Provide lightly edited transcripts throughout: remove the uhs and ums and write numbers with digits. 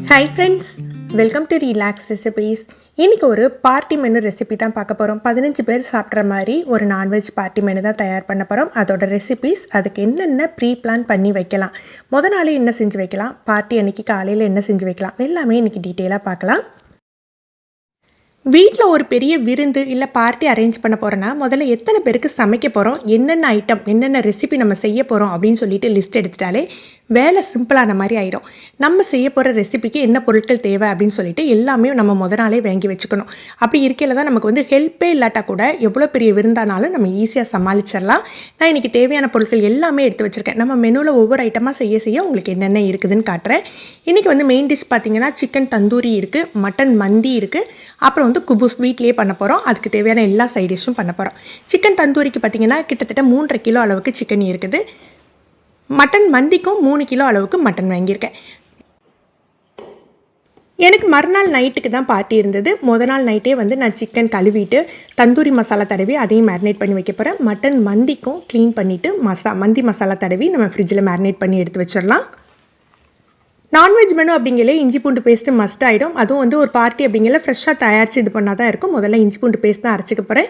Hi friends, welcome to relax recipes. இன்றைக்கி ஒரு party menu recipe தான் பார்க்க போகிறோம். 15 பேர் சாப்பிட்ற மாதிரி ஒரு நான்வெஜ் பார்ட்டி மெனு தான் தயார் பண்ண போகிறோம். அதோட ரெசிபீஸ், அதுக்கு என்னென்ன ப்ரீ பிளான் பண்ணி வைக்கலாம், நாளே என்ன செஞ்சு வைக்கலாம், பார்ட்டி அன்றைக்கி காலையில் என்ன செஞ்சு வைக்கலாம், எல்லாமே இன்றைக்கி டீட்டெயிலாக பார்க்கலாம். வீட்டில் ஒரு பெரிய விருந்து இல்லை பார்ட்டி அரேஞ்ச் பண்ண போகிறோன்னா முதல்ல எத்தனை பேருக்கு சமைக்க போகிறோம், என்னென்ன ஐட்டம், என்னென்ன ரெசிபி நம்ம செய்ய போகிறோம் அப்படின்னு சொல்லிட்டு லிஸ்ட் எடுத்துட்டாலே வேலை சிம்பிளான மாதிரி ஆயிடும். நம்ம செய்ய போகிற ரெசிபிக்கு என்ன பொருட்கள் தேவை அப்படின்னு சொல்லிட்டு எல்லாமே நம்ம நாளே வாங்கி வச்சுக்கணும். அப்படி இருக்கையில் தான் நமக்கு ஹெல்ப்பே இல்லாட்டா கூட எவ்வளோ பெரிய விருந்தானாலும் நம்ம ஈஸியாக சமாளிச்சிடலாம். நான் இன்றைக்கி தேவையான பொருட்கள் எல்லாமே எடுத்து வச்சுருக்கேன். நம்ம மெனுவில் ஒவ்வொரு ஐட்டமாக செய்ய உங்களுக்கு என்னென்ன இருக்குதுன்னு காட்டுறேன். இன்றைக்கி மெயின் டிஷ் பார்த்திங்கன்னா சிக்கன் தந்தூரி இருக்குது, மட்டன் மந்தி இருக்குது, அப்புறம் குபூஸ் வீட்லேயே பண்ண போகிறோம். அதுக்கு தேவையான எல்லா சைட் டிஷ்ஷும் பண்ண போகிறோம். சிக்கன் தந்தூரிக்கு பார்த்திங்கன்னா கிட்டத்தட்ட 3.5 கிலோ அளவுக்கு சிக்கன் இருக்குது. மட்டன் மந்திக்கும் 3 கிலோ அளவுக்கு மட்டன் வாங்கியிருக்கேன். எனக்கு மறுநாள் நைட்டுக்கு தான் பார்ட்டி இருந்தது. நாள் நைட்டே நான் சிக்கன் கழுவிட்டு தந்தூரி மசாலா தடவி அதையும் மேரினேட் பண்ணி வைக்க போகிறேன். மட்டன் மந்திக்கும் க்ளீன் பண்ணிவிட்டு மந்தி மசாலா தடவி நம்ம ஃப்ரிட்ஜில் மேரினேட் பண்ணி எடுத்து வச்சிடலாம். நான்வெஜ் மெனு அப்படிங்கல இஞ்சி பூண்டு பேஸ்ட்டு மஸ்ட் ஆகிடும். அதுவும் ஒரு பார்ட்டி அப்படிங்கல ஃப்ரெஷ்ஷாக தயாரித்து இது பண்ணால் தான் இருக்கும். முதல்ல இஞ்சி பூண்டு பேஸ்ட் தான் அரைச்சிக்க போகிறேன்.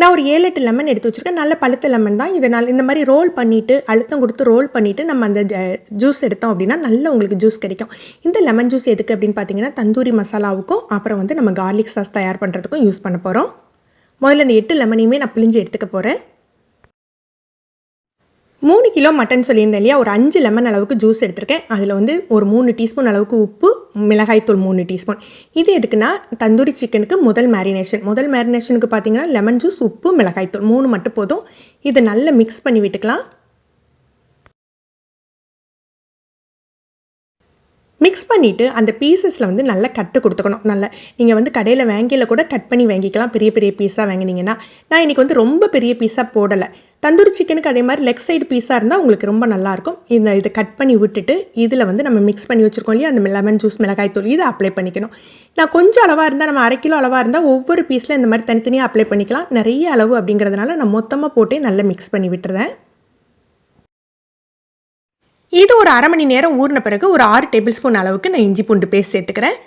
நான் ஒரு 7-8 லெமன் எடுத்து வச்சுருக்கேன். நல்ல பழுத்த லெமன் தான். இதை இந்த மாதிரி ரோல் பண்ணிவிட்டு அழுத்தம் கொடுத்து ரோல் பண்ணிவிட்டு நம்ம அந்த ஜூஸ் எடுத்தோம் அப்படின்னா நல்ல உங்களுக்கு ஜூஸ் கிடைக்கும். இந்த லெமன் ஜூஸ் எதுக்கு அப்படின்னு பார்த்தீங்கன்னா தந்தூரி மசாலாவுக்கும் அப்புறம் நம்ம கார்லிக் சாஸ் தயார் பண்ணுறதுக்கும் யூஸ் பண்ண போகிறோம். முதல்ல இந்த 8 லெமனையுமே நான் பிழிஞ்சு எடுத்துக்க போகிறேன். 3 கிலோ மட்டன் சொல்லியிருந்தேன் இல்லையா, ஒரு 5 லெமன் அளவுக்கு ஜூஸ் எடுத்திருக்கேன். அதில் ஒரு 3 டீஸ்பூன் அளவுக்கு உப்பு, மிளகாய்த்தூள் 3 டீஸ்பூன். இது எதுக்குன்னா தந்தூரி சிக்கனுக்கு முதல் மேரினேஷனுக்கு பார்த்தீங்கன்னா லெமன் ஜூஸ், உப்பு, மிளகாய்த்தூள் 3 மட்டும் போதும். இதை நல்லா மிக்ஸ் பண்ணி விட்டுக்கலாம். மிக்ஸ் பண்ணிவிட்டு அந்த பீசஸில் நல்லா கட்டு கொடுத்துக்கணும். நல்லா நீங்கள் கடையில் வாங்கியில் கூட கட் பண்ணி வாங்கிக்கலாம். பெரிய பெரிய பீஸாக வாங்கினீங்கன்னா, நான் இன்றைக்கி ரொம்ப பெரிய பீஸாக போடலை. தந்தூரி சிக்கனுக்கு அதே மாதிரி லெக் சைடு பீஸாக இருந்தால் உங்களுக்கு ரொம்ப நல்லாயிருக்கும். இதை கட் பண்ணி விட்டுட்டு இதில் நம்ம மிக்ஸ் பண்ணி வச்சுருக்கோம் இல்லையா, அந்த லெமன் ஜூஸ், மிளகாய்த்தூள் இதை அப்ளை பண்ணிக்கணும். நான் கொஞ்சம் அளவாக இருந்தால், நம்ம 1/2 கிலோ அளவாக இருந்தால் ஒவ்வொரு பீஸில் இந்த மாதிரி தனித்தனியாக அப்ளை பண்ணிக்கலாம். நிறைய அளவு அப்படிங்கிறதுனால நான் மொத்தமாக போட்டே நல்லா மிக்ஸ் பண்ணி விட்டுறேன். இது ஒரு 1/2 மணி நேரம் ஊறின பிறகு ஒரு 6 டேபிள் ஸ்பூன் அளவுக்கு நான் இஞ்சி பூண்டு பேஸ்ட் சேர்த்துக்கிறேன்.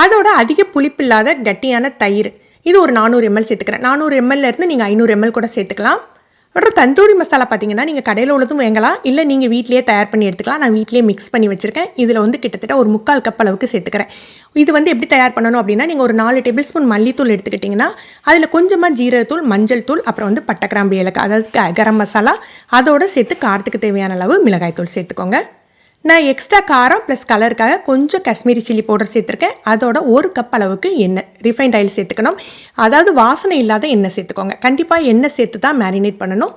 அதோட அதிக புளிப்பில்லாத கட்டியான தயிர், இது ஒரு 400 ml சேர்த்துக்கிறேன். 400 ml இருந்து நீங்கள் 500 ml கூட சேர்த்துக்கலாம். அப்புறம் தந்தூரி மசாலா பார்த்தீங்கன்னா நீங்கள் கடையில் உள்ளதும் வாங்கலாம், இல்லை நீங்கள் வீட்டிலேயே தயார் பண்ணி எடுத்துக்கலாம். நான் வீட்டிலேயே மிக்ஸ் பண்ணி வச்சுருக்கேன். இதில் கிட்டத்தட்ட ஒரு 3/4 கப் அளவுக்கு சேர்த்துக்கிறேன். இது எப்படி தயார் பண்ணணும் அப்படின்னா, நீங்கள் ஒரு 4 டேபிள் ஸ்பூன் மல்லித்தூள் எடுத்துக்கிட்டிங்கன்னா அதில் கொஞ்சமாக ஜீரகத்தூள், மஞ்சள் தூள், அப்புறம் பட்டை, கிராம்பு, ஏலக்காய், அதாவது கரம் மசாலா, அதோடு சேர்த்து காரத்துக்கு தேவையான அளவு மிளகாய்த்தூள் சேர்த்துக்கோங்க. நான் எக்ஸ்ட்ரா காரம் ப்ளஸ் கலருக்காக கொஞ்சம் காஷ்மீரி சில்லி பவுடர் சேர்த்துருக்கேன். அதோட 1 கப் அளவுக்கு எண்ணெய், ரிஃபைண்ட் ஆயில் சேர்த்துக்கணும். அதாவது வாசனை இல்லாத எண்ணெய் சேர்த்துக்கோங்க. கண்டிப்பாக எண்ணெய் சேர்த்து தான் மேரினேட் பண்ணணும்.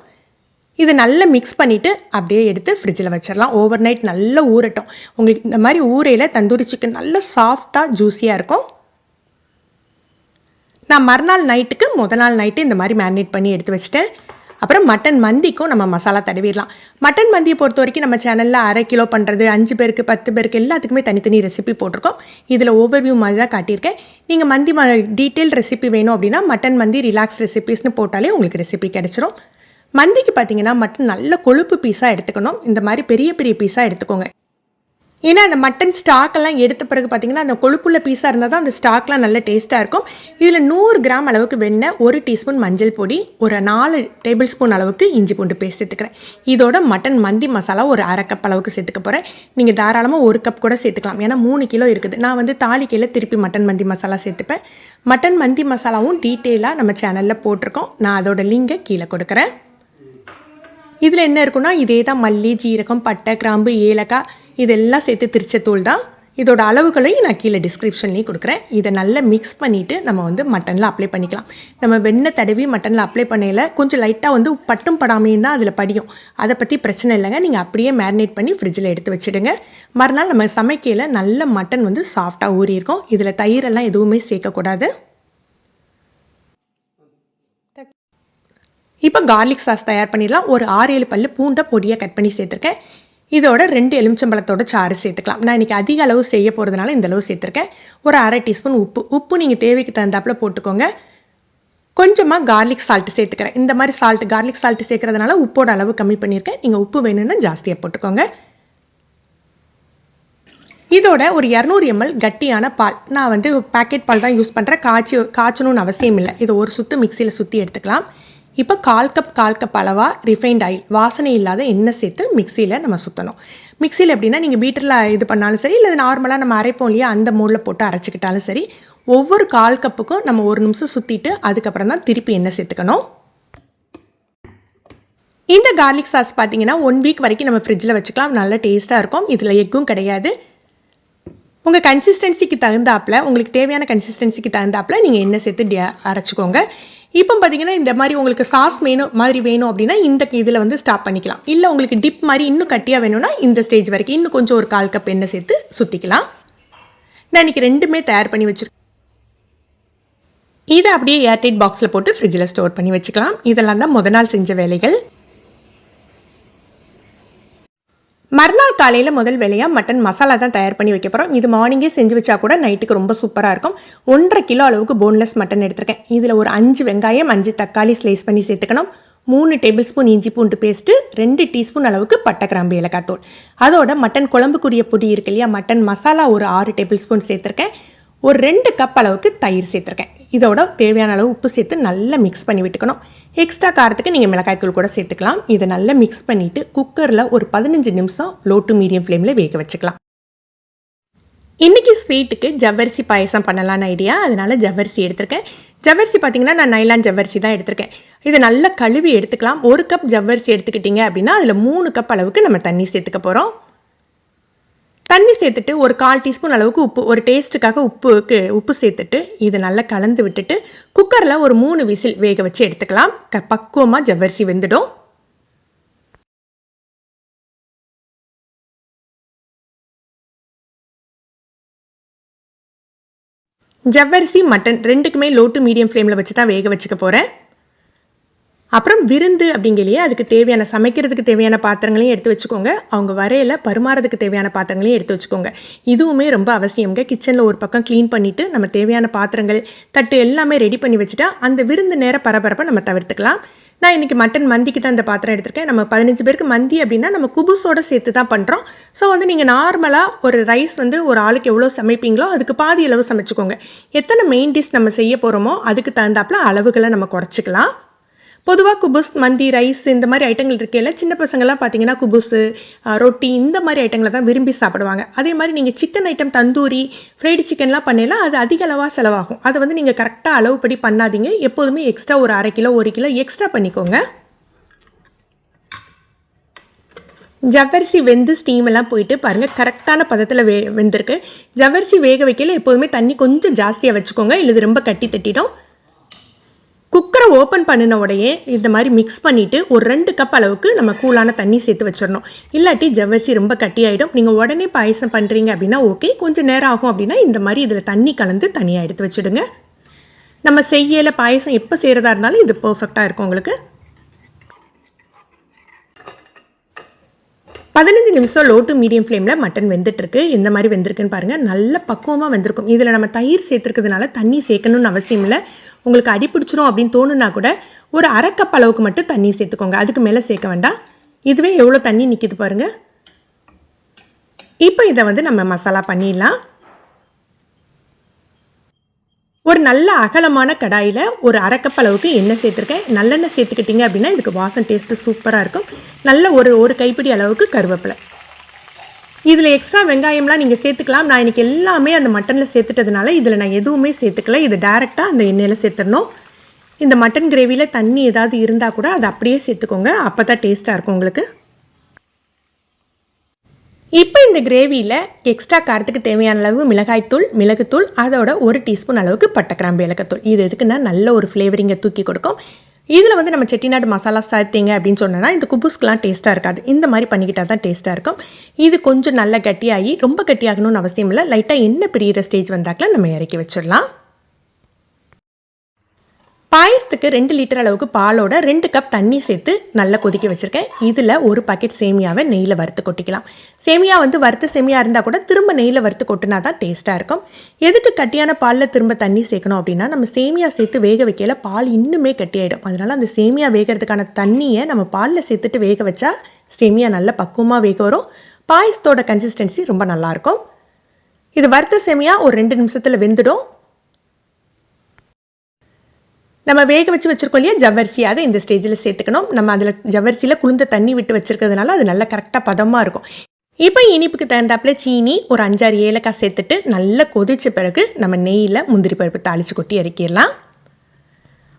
இதை நல்லா மிக்ஸ் பண்ணிவிட்டு அப்படியே எடுத்து ஃப்ரிட்ஜில் வச்சிடலாம். ஓவர் நைட் நல்லா ஊறட்டும். உங்களுக்கு இந்த மாதிரி ஊறையில் தந்தூரி சிக்கன் நல்லா சாஃப்டாக ஜூஸியாக இருக்கும். நான் மறுநாள் நைட்டுக்கு நாள் நைட்டு இந்த மாதிரி மேரினேட் பண்ணி எடுத்து வச்சுட்டேன். அப்புறம் மட்டன் மந்திக்கும் நம்ம மசாலா தடவிடலாம். மட்டன் மந்தியை பொறுத்த வரைக்கும் நம்ம சேனலில் 1/2 கிலோ பண்ணுறது, 5 பேருக்கு 10 பேருக்கு எல்லாத்துக்குமே தனித்தனி ரெசிபி போட்டிருக்கோம். இதில் ஓவர்வியூ மாதிரி தான் காட்டியிருக்கேன். நீங்கள் மந்தி டீட்டெயில் ரெசிபி வேணும் அப்படின்னா மட்டன் மந்தி ரிலாக்ஸ் ரெசிபிஸ்னு போட்டாலே உங்களுக்கு ரெசிபி கிடச்சிரும். மந்திக்கு பார்த்தீங்கன்னா மட்டன் நல்ல கொழுப்பு பீஸாக எடுத்துக்கணும். இந்த மாதிரி பெரிய பெரிய பீஸாக எடுத்துக்கோங்க. ஏன்னா அந்த மட்டன் ஸ்டாக்கெல்லாம் எடுத்த பிறகு பார்த்தீங்கன்னா அந்த கொழுப்புள்ள பீஸாக இருந்தால் தான் அந்த ஸ்டாக்லாம் நல்ல டேஸ்ட்டாக இருக்கும். இதில் 100 கிராம் அளவுக்கு வெண்ணெய், 1 டீஸ்பூன் மஞ்சள் பொடி, ஒரு 4 டேபிள் ஸ்பூன் அளவுக்கு இஞ்சி பூண்டு பேஸ்ட் சேர்த்துக்கிறேன். இதோட மட்டன் மந்தி மசாலா ஒரு 1/2 கப் அளவுக்கு சேர்த்துக்க போகிறேன். நீங்கள் தாராளமாக 1 கப் கூட சேர்த்துக்கலாம். ஏன்னா 3 கிலோ இருக்குது. நான் தாளிக்கையில் திருப்பி மட்டன் மந்தி மசாலா சேர்த்துப்பேன். மட்டன் மந்தி மசாலாவும் டீட்டெயிலாக நம்ம சேனலில் போட்டிருக்கோம். நான் அதோட லிங்கை கீழே கொடுக்குறேன். இதில் என்ன இருக்குன்னா, இதே தான் மல்லி, ஜீரகம், பட்டை, கிராம்பு, ஏலக்காய் இதெல்லாம் சேர்த்து திரிச்ச தூள் தான். இதோட அளவுகளையும் நான் கீழே டிஸ்கிரிப்ஷன்லேயும் கொடுக்குறேன். இதை நல்லா மிக்ஸ் பண்ணிவிட்டு நம்ம மட்டனில் அப்ளை பண்ணிக்கலாம். நம்ம வெண்ணெய் தடவி மட்டனில் அப்ளை பண்ணையில் கொஞ்சம் லைட்டாக பட்டும் படாமையும் தான் அதில் படியும். அதை பற்றி பிரச்சனை இல்லைங்க. நீங்கள் அப்படியே மேரினேட் பண்ணி ஃப்ரிட்ஜில் எடுத்து வச்சுடுங்க. மறுநாள் நம்ம சமைக்கையில் நல்ல மட்டன் சாஃப்டாக ஊறியிருக்கும். இதில் தயிரெல்லாம் எதுவுமே சேர்க்கக்கூடாது. இப்போ கார்லிக் சாஸ் தயார் பண்ணிடலாம். ஒரு 6-7 பல்லு பூண்டை பொடியாக கட் பண்ணி சேர்த்துருக்கேன். இதோட 2 எலுமிச்சம்பழத்தோட சாறு சேர்த்துக்கலாம். நான் இன்றைக்கி அதிக அளவு செய்ய போகிறதுனால இந்த அளவு சேர்த்துருக்கேன். ஒரு 1/2 டீஸ்பூன் உப்பு நீங்கள் தேவைக்கு தகுந்தாப்பில் போட்டுக்கோங்க. கொஞ்சமாக கார்லிக் சால்ட்டு சேர்த்துக்கிறேன். இந்த மாதிரி கார்லிக் சால்ட்டு சேர்க்கறதுனால உப்போட அளவு கம்மி பண்ணியிருக்கேன். நீங்கள் உப்பு வேணும்னா ஜாஸ்தியாக போட்டுக்கோங்க. இதோட ஒரு 200 ml கட்டியான பால், நான் வந்து பேக்கெட் பால் தான் யூஸ் பண்ணுறேன். காய்ச்சணும்னு அவசியம் இல்லை. இதை ஒரு சுற்று மிக்சியில் சுற்றி எடுத்துக்கலாம். இப்போ 1/4 கப் அளவாக ரிஃபைண்ட் ஆயில், வாசனை இல்லாத எண்ணெய் சேர்த்து மிக்சியில் நம்ம சுற்றணும். மிக்சியில் எப்படின்னா நீங்கள் பீட்டரில் இது பண்ணாலும் சரி, இல்லை நார்மலாக நம்ம அரைப்போம் இல்லையா, அந்த மோடில் போட்டு அரைச்சிக்கிட்டாலும் சரி, ஒவ்வொரு 1/4 கப்புக்கும் நம்ம 1 நிமிஷம் சுற்றிட்டு அதுக்கப்புறம் தான் திருப்பி எண்ணெய் சேர்த்துக்கணும். இந்த கார்லிக் சாஸ் பார்த்தீங்கன்னா 1 வீக் வரைக்கும் நம்ம ஃப்ரிட்ஜில் வச்சுக்கலாம். நல்ல டேஸ்ட்டாக இருக்கும். இதில் எக்கும் கிடையாது. உங்கள் கன்சிஸ்டன்சிக்கு தகுந்தாப்பில், உங்களுக்கு தேவையான கன்சிஸ்டன்சிக்கு தகுந்தாப்பில் நீங்கள் எண்ணெய் சேர்த்து அரைச்சிக்கோங்க. இப்போ பார்த்தீங்கன்னா இந்த மாதிரி உங்களுக்கு சாஸ் வேணும் அப்படின்னா இந்த இதில் வந்து ஸ்டாப் பண்ணிக்கலாம். இல்லை உங்களுக்கு டிப் மாதிரி இன்னும் கட்டியாக வேணும்னா இந்த ஸ்டேஜ் வரைக்கும் இன்னும் கொஞ்சம் ஒரு 1/4 கப் எண்ணெய் சேர்த்து சுற்றிக்கலாம். நான் இன்றைக்கி 2மே தயார் பண்ணி வச்சுருக்கேன். இதை அப்படியே ஏர்டைட் பாக்ஸில் போட்டு ஃப்ரிட்ஜில் ஸ்டோர் பண்ணி வச்சுக்கலாம். இதெல்லாம் தான் முத நாள் செஞ்ச வேலைகள். மறுநாள் காலையில் முதல் வேலையாக மட்டன் மசாலா தான் தயார் பண்ணி வைக்க போகிறோம். இது மார்னிங்கே செஞ்சு வச்சா கூட நைட்டுக்கு ரொம்ப சூப்பராக இருக்கும். 1.5 கிலோ அளவுக்கு போன்லெஸ் மட்டன் எடுத்திருக்கேன். இதில் ஒரு 5 வெங்காயம், 5 தக்காளி ஸ்லைஸ் பண்ணி சேர்த்துக்கணும். 3 டேபிள் ஸ்பூன் இஞ்சி பூண்டு பேஸ்ட்டு, 2 டீஸ்பூன் அளவுக்கு பட்டை கிராம்பு ஏலக்காய் தூள். அதோட மட்டன் குழம்புக்குரிய பொடி இருக்கு இல்லையா, மட்டன் மசாலா ஒரு 6 டேபிள் ஸ்பூன் சேர்த்துருக்கேன். ஒரு 2 கப் அளவுக்கு தயிர் சேர்த்துருக்கேன். இதோட தேவையான அளவு உப்பு சேர்த்து நல்லா மிக்ஸ் பண்ணி விட்டுக்கணும். எக்ஸ்ட்ரா காரத்துக்கு நீங்கள் மிளகாய்த்தூள் கூட சேர்த்துக்கலாம். இதை நல்லா மிக்ஸ் பண்ணிவிட்டு குக்கரில் ஒரு 15 நிமிஷம் லோ டு மீடியம் ஃப்ளேமில் வேக வச்சுக்கலாம். இன்றைக்கி ஸ்வீட்டுக்கு ஜவ்வரிசி பாயசம் பண்ணலான்னு ஐடியா, அதனால் ஜவ்வரிசி எடுத்திருக்கேன். ஜவ்வரிசி பார்த்திங்கன்னா நான் நைலான் ஜவ்வரிசி தான் எடுத்திருக்கேன். இதை நல்லா கழுவி எடுத்துக்கலாம். 1 கப் ஜவ்வரிசி எடுத்துக்கிட்டிங்க அப்படின்னா அதில் 3 கப் அளவுக்கு நம்ம தண்ணி சேர்த்துக்க போகிறோம். தண்ணி சேர்த்துட்டு ஒரு 1/4 டீஸ்பூன் அளவுக்கு உப்பு, ஒரு டேஸ்ட்டுக்காக உப்பு சேர்த்துட்டு இதை நல்லா கலந்து விட்டுட்டு குக்கரில் ஒரு 3 விசில் வேக வச்சு எடுத்துக்கலாம். பக்குவமாக ஜவ்வரிசி வெந்துடும். ஜவ்வரிசி மட்டன் 2க்குமே லோ டு மீடியம் ஃப்ளேமில் வச்சு தான் வேக வச்சுக்க போகிறேன். அப்புறம் விருந்து அப்படிங்கலையே அதுக்கு தேவையான சமைக்கிறதுக்கு தேவையான பாத்திரங்களையும் எடுத்து வச்சுக்கோங்க. அவங்க வரையில் பரிமாறதுக்கு தேவையான பாத்திரங்களையும் எடுத்து வச்சுக்கோங்க. இதுவுமே ரொம்ப அவசியங்க. கிச்சனில் ஒரு பக்கம் க்ளீன் பண்ணிவிட்டு நம்ம தேவையான பாத்திரங்கள், தட்டு எல்லாமே ரெடி பண்ணி வச்சுட்டா அந்த விருந்து நேர பரபரப்பை நம்ம தவிர்த்துக்கலாம். நான் இன்றைக்கி மட்டன் மந்திக்கு தான் இந்த பாத்திரம் எடுத்திருக்கேன். நம்ம 15 பேருக்கு மந்தி அப்படின்னா நம்ம குபுஸோடு சேர்த்து தான் பண்ணுறோம். ஸோ வந்து நீங்கள் நார்மலாக ஒரு ரைஸ் வந்து ஒரு ஆளுக்கு எவ்வளோ சமைப்பீங்களோ அதுக்கு பாதி அளவு சமைச்சிக்கோங்க. எத்தனை மெயின் டிஷ் நம்ம செய்ய போகிறோமோ அதுக்கு தகுந்தாப்பில் அளவுகளை நம்ம குறைச்சிக்கலாம். பொதுவாக குபுஸ், மந்தி, ரைஸ் இந்த மாதிரி ஐட்டங்கள் இருக்கையில் சின்ன பசங்கள்லாம் பார்த்தீங்கன்னா குபுஸு, ரொட்டி இந்த மாதிரி ஐட்டங்களை தான் விரும்பி சாப்பிடுவாங்க. அதே மாதிரி நீங்கள் சிக்கன் ஐட்டம், தந்தூரி, ஃப்ரைடு சிக்கன்லாம் பண்ணலாம், அது அதிக அளவாக செலவாகும். அதை வந்து நீங்கள் கரெக்டாக அளவுப்படி பண்ணாதீங்க. எப்போதுமே எக்ஸ்ட்ரா ஒரு 1/2 கிலோ 1 கிலோ எக்ஸ்ட்ரா பண்ணிக்கோங்க. ஜவ்வரிசி வெந்து ஸ்டீமெல்லாம் போயிட்டு பாருங்கள் கரெக்டான பதத்தில் வெந்திருக்கு. ஜவ்வரிசி வேக வைக்கல எப்போதுமே தண்ணி கொஞ்சம் ஜாஸ்தியாக வச்சுக்கோங்க, இல்லை இது ரொம்ப கட்டி தட்டிடும். குக்கரை ஓப்பன் பண்ணின உடையே இந்த மாதிரி மிக்ஸ் பண்ணிவிட்டு ஒரு 2 கப் அளவுக்கு நம்ம கூலான தண்ணி சேர்த்து வச்சிடணும். இல்லாட்டி ஜவ்வரிசி ரொம்ப கட்டி ஆகிடும். நீங்கள் உடனே பாயசம் பண்ணுறீங்க அப்படின்னா ஓகே, கொஞ்சம் நேரம் ஆகும் அப்படின்னா இந்த மாதிரி இதில் தண்ணி கலந்து தனியாக எடுத்து வச்சுடுங்க. நம்ம செய்யலை பாயசம் எப்போ செய்கிறதா இருந்தாலும் இது பர்ஃபெக்டாக இருக்கும் உங்களுக்கு. 15 நிமிஷம் லோ டு மீடியம் ஃப்ளேமில் மட்டன் வெந்துட்டுருக்கு. எந்த மாதிரி வெந்திருக்குன்னு பாருங்கள். நல்ல பக்குவமாக வெந்திருக்கும். இதில் நம்ம தயிர் சேர்த்துருக்கிறதுனால தண்ணி சேர்க்கணும்னு அவசியம் இல்லை. உங்களுக்கு அடி பிடிச்சிரும் அப்படின்னு தோணுன்னா கூட ஒரு 1/2 கப் அளவுக்கு மட்டும் தண்ணி சேர்த்துக்கோங்க. அதுக்கு மேலே சேர்க்க வேண்டாம். இதுவே எவ்வளோ தண்ணி நிற்கிது பாருங்கள். இப்போ இதை வந்து நம்ம மசாலா பண்ணிடலாம். ஒரு நல்ல அகலமான கடாயில் ஒரு 1/2 கப் அளவுக்கு எண்ணெய் சேர்த்துருக்கேன். நல்லெண்ணெய் சேர்த்துக்கிட்டிங்க அப்படின்னா இதுக்கு வாசம் டேஸ்ட்டு சூப்பராக இருக்கும். நல்ல ஒரு கைப்பிடி அளவுக்கு கருவேப்பிலை. இதில் எக்ஸ்ட்ரா வெங்காயம்லாம் நீங்கள் சேர்த்துக்கலாம். நான் இன்றைக்கி எல்லாமே அந்த மட்டனில் சேர்த்துட்டதுனால இதில் நான் எதுவுமே சேர்த்துக்கல. இது டேரெக்டாக அந்த எண்ணெயில் சேர்த்துடணும். இந்த மட்டன் கிரேவியில் தண்ணி ஏதாவது இருந்தால் கூட அதை அப்படியே சேர்த்துக்கோங்க. அப்போ தான் டேஸ்ட்டாக இருக்கும் உங்களுக்கு. இப்போ இந்த கிரேவியில் எக்ஸ்ட்ரா காரத்துக்கு தேவையான அளவு மிளகாய்த்தூள், மிளகுத்தூள், அதோட 1 டீஸ்பூன் அளவுக்கு பட்டை கிராம்பு ஏலக்காய்த்தூள். இது எதுக்குன்னா நல்ல ஒரு ஃப்ளேவரிங்கை தூக்கி கொடுக்கும். இதில் வந்து நம்ம செட்டிநாடு மசாலா சேர்த்தீங்க அப்படின்னு சொன்னால் இந்த குபுஸ்க்கெலாம் டேஸ்ட்டாக இருக்காது. இந்த மாதிரி பண்ணிக்கிட்டால் தான் டேஸ்ட்டாக இருக்கும். இது கொஞ்சம் நல்லா கட்டியாகி, ரொம்ப கட்டியாகணும்னு அவசியம் இல்லை. லைட்டாக எண்ணெய் பிரியிற ஸ்டேஜ் வந்தாக்கில் நம்ம இறக்கி வச்சிடலாம். பாயசத்துக்கு 2 லிட்டர் அளவுக்கு பாலோட 2 கப் தண்ணி சேர்த்து நல்லா கொதிக்க வச்சுருக்கேன். இதில் ஒரு பாக்கெட் சேமியாவை நெய்யில் வறுத்து கொட்டிக்கலாம். சேமியா வறுத்த சேமியா இருந்தால் கூட திரும்ப நெய்யில் வறுத்து கொட்டினா தான் டேஸ்ட்டாக இருக்கும். எதுக்கு கட்டியான பாலில் திரும்ப தண்ணி சேர்க்கணும் அப்படின்னா, நம்ம சேமியா சேர்த்து வேக வைக்கல பால் இன்னுமே கட்டியாயிடும். அதனால் அந்த சேமியா வேகிறதுக்கான தண்ணியை நம்ம பாலில் சேர்த்துட்டு வேக வச்சா சேமியா நல்லா பக்குவமாக வேக வரும். பாயசத்தோட கன்சிஸ்டன்சி ரொம்ப நல்லாயிருக்கும். இது வறுத்த சேமியா ஒரு 2 நிமிஷத்தில் வெந்துடும். நம்ம வேக வச்சுருக்கோம் இல்லையா ஜவ்வரிசி, அதை இந்த ஸ்டேஜில் சேர்த்துக்கணும். நம்ம அதில் ஜவ்வரிசியில் குளிர்ந்த தண்ணி விட்டு வச்சுருக்கிறதுனால அது நல்லா கரெக்டாக பதமாக இருக்கும். இப்போ இனிப்புக்கு தகுந்தாப்பில் சீனி ஒரு 5-6 ஏலக்காய் சேர்த்துட்டு நல்லா கொதித்த பிறகு நம்ம நெய்யில் முந்திரி பருப்பு தாளித்து கொட்டி இறக்கிடலாம்.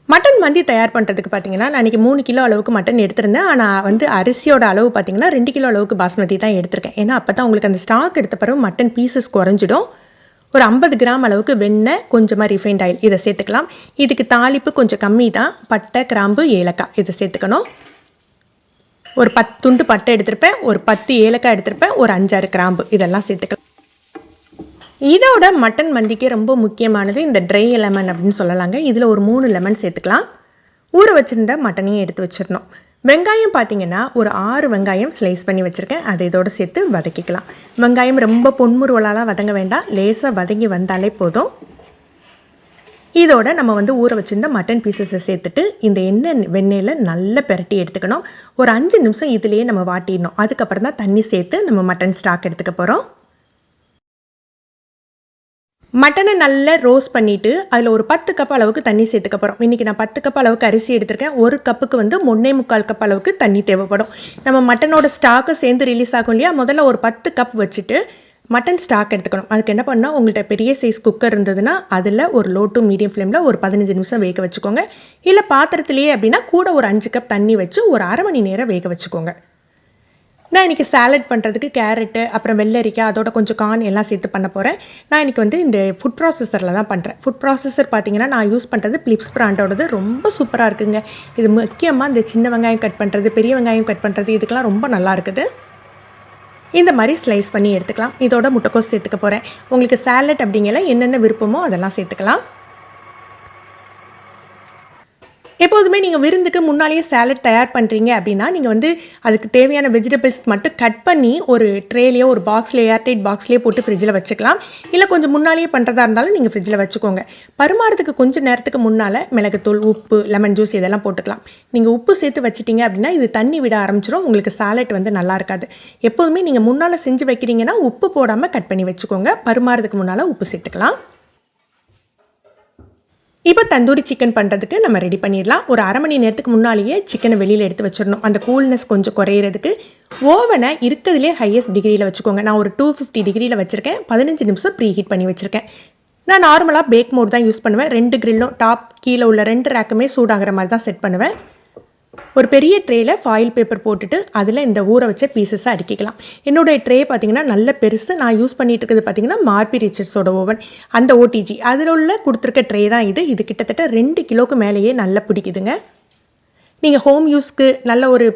மட்டன் மந்தி தயார் பண்ணுறதுக்கு பார்த்தீங்கன்னா, நான் இன்றைக்கி 3 கிலோ அளவுக்கு மட்டன் எடுத்திருந்தேன். ஆனால் அரிசியோட அளவு பார்த்தீங்கன்னா 2 கிலோ அளவுக்கு பாஸ்மதி தான் எடுத்திருக்கேன். ஏன்னா அப்போ தான் உங்களுக்கு அந்த ஸ்டாக் எடுத்த பிறகு மட்டன் பீசஸ் குறைஞ்சிடும். ஒரு 50 கிராம் அளவுக்கு வெண்ணெய், கொஞ்சமாக ரிஃபைண்ட் ஆயில் இதை சேர்த்துக்கலாம். இதுக்கு தாளிப்பு கொஞ்சம் கம்மி தான். பட்டை, கிராம்பு, ஏலக்காய் இதை சேர்த்துக்கணும். ஒரு 10 துண்டு பட்டை எடுத்திருப்பேன், ஒரு 10 ஏலக்காய் எடுத்திருப்பேன், ஒரு 5-6 கிராம்பு இதெல்லாம் சேர்த்துக்கலாம். இதோட மட்டன் மந்திக்கு ரொம்ப முக்கியமானது இந்த ட்ரை லெமன் அப்படின்னு சொல்லலாங்க. இதில் ஒரு 3 லெமன் சேர்த்துக்கலாம். ஊற வச்சுருந்த மட்டனையும் எடுத்து வச்சிடணும். வெங்காயம் பார்த்தீங்கன்னா ஒரு 6 வெங்காயம் ஸ்லைஸ் பண்ணி வச்சுருக்கேன். அதை இதோடு சேர்த்து வதக்கிக்கலாம். வெங்காயம் ரொம்ப பொன்முருவலாலாம் வதங்க வேண்டாம், லேசாக வதங்கி வந்தாலே போதும். இதோட நம்ம ஊற வச்சுருந்த மட்டன் பீசஸை சேர்த்துட்டு இந்த வெண்ணெயில் நல்லா பெரட்டி எடுத்துக்கணும். ஒரு 5 நிமிஷம் இதிலேயே நம்ம வாட்டிடணும். அதுக்கப்புறம் தான் தண்ணி சேர்த்து நம்ம மட்டன் ஸ்டாக் எடுத்துக்க போகிறோம். மட்டனை நல்லா ரோஸ்ட் பண்ணிவிட்டு அதில் ஒரு 10 கப் அளவுக்கு தண்ணி சேர்த்துக்க போகிறோம். இன்றைக்கி நான் 10 கப் அளவுக்கு அரிசி எடுத்திருக்கேன். ஒரு கப்புக்கு 1.25 கப் அளவுக்கு தண்ணி தேவைப்படும். நம்ம மட்டனோட ஸ்டாக்கு சேர்ந்து ரிலீஸ் ஆகும் இல்லையா, முதல்ல ஒரு 10 கப் வச்சுட்டு மட்டன் ஸ்டாக் எடுத்துக்கணும். அதுக்கு என்ன பண்ணால், உங்கள்கிட்ட பெரிய சைஸ் குக்கர் இருந்ததுன்னா அதில் ஒரு லோ டு மீடியம் ஃப்ளேமில் ஒரு 15 நிமிஷம் வேக வச்சுக்கோங்க. இல்லை பாத்திரத்துலேயே அப்படின்னா கூட ஒரு 5 கப் தண்ணி வச்சு ஒரு அரை மணி நேரம் வேக வச்சுக்கோங்க. நான் இன்றைக்கி சாலட் பண்ணுறதுக்கு கேரட்டு, அப்புறம் வெள்ளரிக்காய், அதோட கொஞ்சம் கார்ன் எல்லாம் சேர்த்து பண்ண போகிறேன். நான் இன்றைக்கி இந்த ஃபுட் ப்ராசஸரில் தான் பண்ணுறேன். ஃபுட் ப்ராசஸர் பார்த்தீங்கன்னா நான் யூஸ் பண்ணுறது பிலிப்ஸ் பிராண்டோடது. ரொம்ப சூப்பராக இருக்குங்க. இது முக்கியமாக இந்த சின்ன வெங்காயம் கட் பண்ணுறது, பெரிய வெங்காயம் கட் பண்ணுறது, இதுக்கெல்லாம் ரொம்ப நல்லா இருக்குது. இந்த மாதிரி ஸ்லைஸ் பண்ணி எடுத்துக்கலாம். இதோட முட்டைக்கோஸ் சேர்த்துக்க போகிறேன். உங்களுக்கு சாலட் அப்படிங்கிற என்னென்ன விருப்பமோ அதெல்லாம் சேர்த்துக்கலாம். எப்போதுமே நீங்கள் விருந்துக்கு முன்னாலேயே சாலட் தயார் பண்ணுறீங்க அப்படின்னா, நீங்கள் அதுக்கு தேவையான வெஜிடபிள்ஸ் மட்டும் கட் பண்ணி ஒரு ட்ரேலையோ ஒரு பாக்ஸ்லேயோ ஏர்டைட் பாக்ஸ்லேயே போட்டு ஃப்ரிட்ஜில் வச்சுக்கலாம். இல்லை கொஞ்சம் முன்னாலேயே பண்ணுறதா இருந்தாலும் நீங்கள் ஃப்ரிட்ஜில் வச்சுக்கோங்க. பரிமாறதுக்கு கொஞ்சம் நேரத்துக்கு முன்னால் மிளகுத்தூள், உப்பு, லெமன் ஜூஸ் இதெல்லாம் போட்டுக்கலாம். நீங்கள் உப்பு சேர்த்து வச்சிட்டிங்க அப்படின்னா இது தண்ணி விட ஆரம்பிச்சிடும். உங்களுக்கு சாலட் நல்லா இருக்காது. எப்போதுமே நீங்கள் முன்னால் செஞ்சு வைக்கிறீங்கன்னா உப்பு போடாமல் கட் பண்ணி வச்சுக்கோங்க. பரிமாறதுக்கு முன்னால் உப்பு சேர்த்துக்கலாம். இப்போ தந்தூரி சிக்கன் பண்ணுறதுக்கு நம்ம ரெடி பண்ணிடலாம். ஒரு அரை மணி நேரத்துக்கு முன்னாலேயே சிக்கனை வெளியில் எடுத்து வச்சிடணும். அந்த கூல்னஸ் கொஞ்சம் குறையிறதுக்கு ஓவனை இருக்கிறதுலே ஹையஸ்ட் டிகிரியில் வச்சுக்கோங்க. நான் ஒரு 250 டிகிரியில் வச்சுருக்கேன். 15 நிமிஷம் ப்ரீ ஹீட் பண்ணி வச்சுருக்கேன். நான் நார்மலாக பேக் மோட் தான் யூஸ் பண்ணுவேன். 2 கிரில்லும் டாப் கீழே உள்ள 2 ரேக்குமே சூடாகிற மாதிரி தான் செட் பண்ணுவேன். ஒரு பெரிய ட்ரேயில் ஃபாயில் பேப்பர் போட்டுட்டு அதில் இந்த ஊற வச்ச பீசஸை அடுக்கிக்கலாம். என்னுடைய ட்ரே பார்த்திங்கன்னா நல்ல பெருசு. நான் யூஸ் பண்ணிட்டு இருக்கிறது பார்த்திங்கன்னா மார்பி ரிச்சர்ஸோட ஓவன், அந்த ஓடிஜி அதில் உள்ள கொடுத்துருக்க ட்ரே தான் இது. இது கிட்டத்தட்ட 2 கிலோக்கு மேலேயே நல்லா பிடிக்குதுங்க. நீங்கள் ஹோம் யூஸ்க்கு நல்ல ஒரு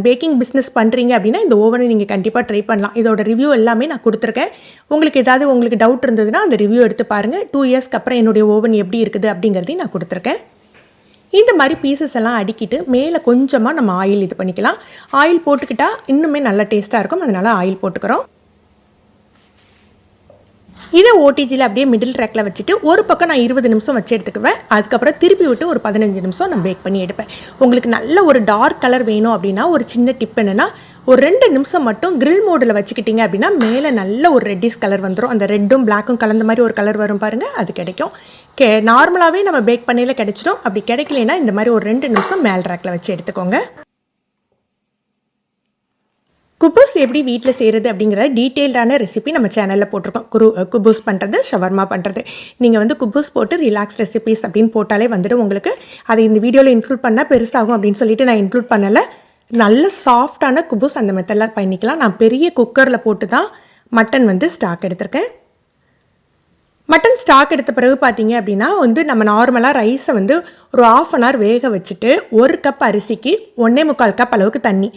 பேக்கிங் பிஸ்னஸ் பண்ணுறீங்க அப்படின்னா இந்த ஓவனை நீங்கள் கண்டிப்பாக ட்ரை பண்ணலாம். இதோட ரிவ்யூ எல்லாமே நான் கொடுத்துருக்கேன். உங்களுக்கு டவுட் இருந்ததுன்னா அந்த ரிவ்யூ எடுத்து பாருங்கள். 2 இயர்ஸ்க்கு அப்புறம் என்னுடைய ஓவன் எப்படி இருக்குது அப்படிங்கிறதையும் நான் கொடுத்துருக்கேன். இந்த மாதிரி பீசஸ் எல்லாம் அடுக்கிட்டு மேலே கொஞ்சமாக நம்ம ஆயில் இது பண்ணிக்கலாம். ஆயில் போட்டுக்கிட்டால் இன்னுமே நல்ல டேஸ்ட்டாக இருக்கும். அதனால் ஆயில் போட்டுக்கிறோம். இதை ஓடிஜியில் அப்படியே மிடில் ட்ராக்கில் வச்சுட்டு ஒரு பக்கம் நான் 20 நிமிஷம் வச்சு எடுத்துக்குவேன். அதுக்கப்புறம் திருப்பி விட்டு ஒரு 15 நிமிஷம் நான் பேக் பண்ணி எடுப்பேன். உங்களுக்கு நல்ல ஒரு டார்க் கலர் வேணும் அப்படின்னா ஒரு சின்ன டிப் என்னென்னா, ஒரு 2 நிமிஷம் மட்டும் கிரில் மோடில் வச்சுக்கிட்டிங்க அப்படின்னா மேலே நல்ல ஒரு ரெட்டிஷ் கலர் வந்துடும். அந்த ரெட்டும் பிளாக்கும் கலந்த மாதிரி ஒரு கலர் வரும் பாருங்கள், அது கிடைக்கும். நார்மலாகவே நம்ம பேக் பண்ணையில் கிடைச்சிடும். அப்படி கிடைக்கலனா இந்த மாதிரி ஒரு 2 நிமிஷம் மேல் ரேக்கில் வச்சு எடுத்துக்கோங்க. குபூஸ் எப்படி வீட்டில் செய்கிறது அப்படிங்கிற டீட்டெயில்டான ரெசிபி நம்ம சேனலில் போட்டிருக்கோம். குபூஸ் பண்ணுறது, ஷவர்மா பண்ணுறது. நீங்கள் குபூஸ் போட்டு ரிலாக்ஸ் ரெசிபிஸ் அப்படின்னு போட்டாலே வந்துடும் உங்களுக்கு. அதை இந்த வீடியோவில் இன்க்ளூட் பண்ணால் பெருசாகும் அப்படின்னு சொல்லிட்டு நான் இன்க்ளூட் பண்ணலை. நல்ல சாஃப்டான குபூஸ் அந்த மெத்தடில் பண்ணிக்கலாம். நான் பெரிய குக்கரில் போட்டு தான் மட்டன் ஸ்டாக் எடுத்திருக்கேன். மட்டன் ஸ்டாக் எடுத்த பிறகு பார்த்தீங்க அப்படின்னா நம்ம நார்மலாக ரைஸை ஒரு 1/2 அன் ஹவர் வேக வச்சுட்டு 1 கப் அரிசிக்கு 1.25 கப் அளவுக்கு தண்ணி,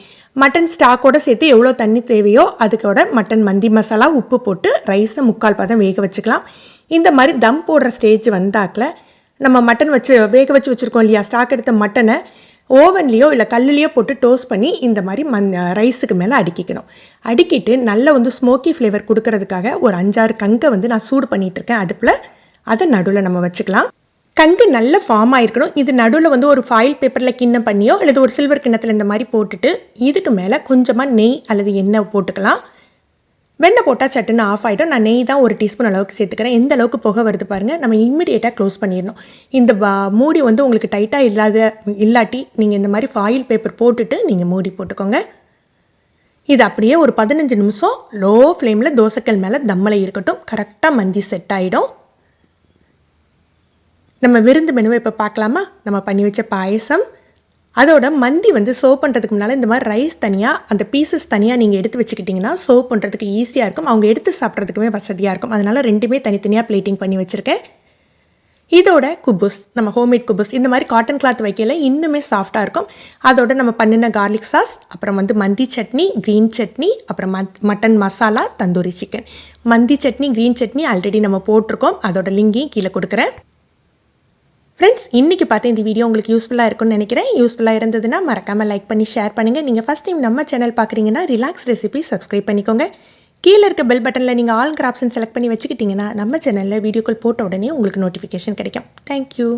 மட்டன் ஸ்டாக்கோடு சேர்த்து எவ்வளோ தண்ணி தேவையோ அதுக்கோட மட்டன் மந்தி மசாலா, உப்பு போட்டு ரைஸை 3/4 பதம் வேக வச்சுக்கலாம். இந்த மாதிரி தம் போடுற ஸ்டேஜ் வந்தாக்கில் நம்ம மட்டன் வேக வச்சு வச்சுருக்கோம் இல்லையா, ஸ்டாக் எடுத்த மட்டனை ஓவன்லேயோ இல்லை கல்லுலேயோ போட்டு டோஸ்ட் பண்ணி இந்த மாதிரி ரைஸுக்கு மேலே அடுக்கிக்கணும். அடுக்கிட்டு நல்லா ஸ்மோக்கி ஃப்ளேவர் கொடுக்கறதுக்காக ஒரு 5-6 கங்கை நான் சூடு பண்ணிகிட்ருக்கேன் அடுப்பில். அதை நடுவில் நம்ம வச்சுக்கலாம். கங்கு நல்ல ஃபார்ம் ஆகிருக்கணும். இது நடுவில் ஒரு ஃபாயில் பேப்பரில் கிண்ணம் பண்ணியோ அல்லது ஒரு சில்வர் கிண்ணத்தில் இந்த மாதிரி போட்டுட்டு இதுக்கு மேலே கொஞ்சமாக நெய் அல்லது எண்ணெய் போட்டுக்கலாம். வெண்ணெய் போட்டால் சட்டுன்னு ஆஃப் ஆகிடும். நான் நெய் தான் 1 டீஸ்பூன் அளவுக்கு சேர்த்துக்கிறேன். எந்த அளவுக்கு புகை வருது பாருங்கள். நம்ம இம்மிடியேட்டாக க்ளோஸ் பண்ணிடணும். இந்த மூடி உங்களுக்கு டைட்டாக இல்லாட்டி நீங்கள் இந்த மாதிரி ஃபாயில் பேப்பர் போட்டுட்டு நீங்கள் மூடி போட்டுக்கோங்க. இது அப்படியே ஒரு 15 நிமிஷம் லோ ஃப்ளேமில் தோசைக்கல் மேலே தம்மலை இருக்கட்டும். கரெக்டாக மந்தி செட் ஆகிடும். நம்ம விருந்து மெனுவை இப்போ பார்க்கலாமா? நம்ம பண்ணி வச்ச பாயசம், அதோட மந்தி சர்வ் பண்ணுறதுக்கு முன்னால் இந்த மாதிரி ரைஸ் தனியாக அந்த பீசஸ் தனியாக நீங்கள் எடுத்து வச்சுக்கிட்டிங்கன்னா சர்வ் பண்ணுறதுக்கு ஈஸியாக இருக்கும். அவங்க எடுத்து சாப்பிட்றதுக்குமே வசதியாக இருக்கும். அதனால் ரெண்டுமே தனித்தனியாக பிளேட்டிங் பண்ணி வச்சுருக்கேன். இதோட குபுஸ், நம்ம ஹோம்மேட் குபுஸ், இந்த மாதிரி காட்டன் கிளாத் வைக்கல இன்னுமே சாஃப்டாக இருக்கும். அதோட நம்ம பண்ணின கார்லிக் சாஸ், அப்புறம் மந்தி சட்னி, க்ரீன் சட்னி, அப்புறம் மட்டன் மசாலா, தந்தூரி சிக்கன். மந்தி சட்னி, க்ரீன் சட்னி ஆல்ரெடி நம்ம போட்டிருக்கோம். அதோட லிங்கையும் கீழே கொடுக்குறேன். ஃப்ரெண்ட்ஸ், இன்றைக்கி பார்த்து இந்த வீடியோ உங்களுக்கு யூஸ்ஃபுல்லாக இருக்கும்னு நினைக்கிறேன். யூஸ்ஃபுல்லாக இருந்ததுன்னா மறக்காமல் லைக் பண்ணி ஷேர் பண்ணுங்கள். நீங்கள் ஃபஸ்ட் டைம் நம்ம சேனல் பார்க்குறீங்கன்னா ரிலாக்ஸ் ரெசிபி சப்ஸ்கிரைப் பண்ணிக்கோங்க. கீழே இருக்க பெல் பட்டனில் நீங்கள் ஆல் ஆப்ஷன் செலக்ட் பண்ணி வச்சுக்கிட்டிங்கன்னா நம்ம சேனலில் வீடியோக்கள் போட்ட உடனே உங்களுக்கு நோட்டிஃபிகேஷன் கிடைக்கும். தேங்க்யூ.